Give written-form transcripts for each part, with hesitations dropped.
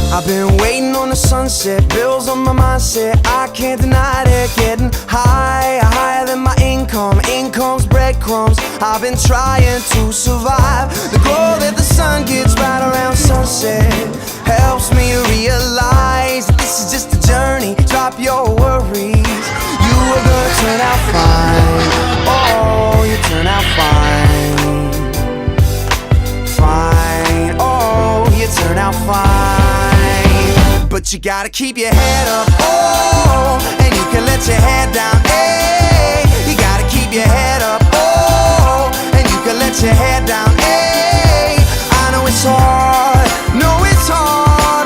I've been waiting on the sunset, bills on my mindset. I can't deny it, getting higher, higher than my income. Income's breadcrumbs. I've been trying to survive. The glow that the sun gets right around sunset helps me realize that this is just a journey. Drop your worries. You are gonna turn out fine. Oh, you turn out fine. Fine. Oh, you turn out fine. But you gotta keep your head up, oh, and you can let your head down, hey. You gotta keep your head up, oh, and you can let your head down, hey. I know it's hard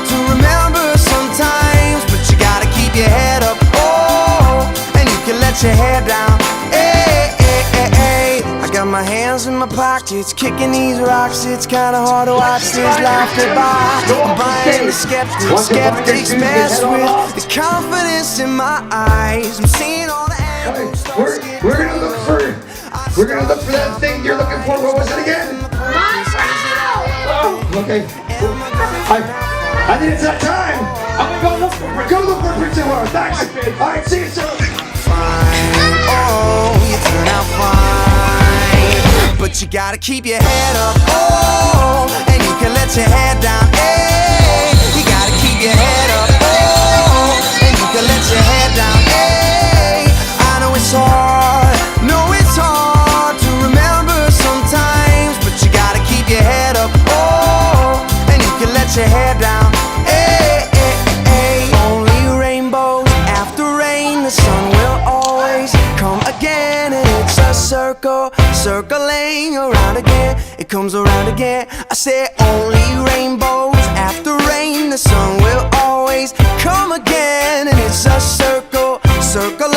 to remember sometimes, but you gotta keep your head up, oh, and you can let your head down, hey, hey, hey, hey. I got my hands in my pockets, kicking these rocks. It's kinda hard to watch this life go by. I'm buying the skeptics mess with the confidence in my eyes. I'm seeing all the angles. We're gonna look for that thing you're looking for. What was it again? Oh, okay. I think it's that time. I'm gonna go look for Prince Edward. Thanks. All right, see you soon. Fine, oh, you turn out fine. But you gotta keep your head up, oh, and you can let your head down, hey. You gotta keep your head up, oh, and you can let your head down, hey. I know it's hard to remember sometimes, but you gotta keep your head up, oh, and you can let your head down, hey, hey, hey. Only rainbows after rain, the sun will always come again, and it's a circle, circling around again. It comes around again. I say only rainbows after rain, the sun will always come again, and it's a circle, circle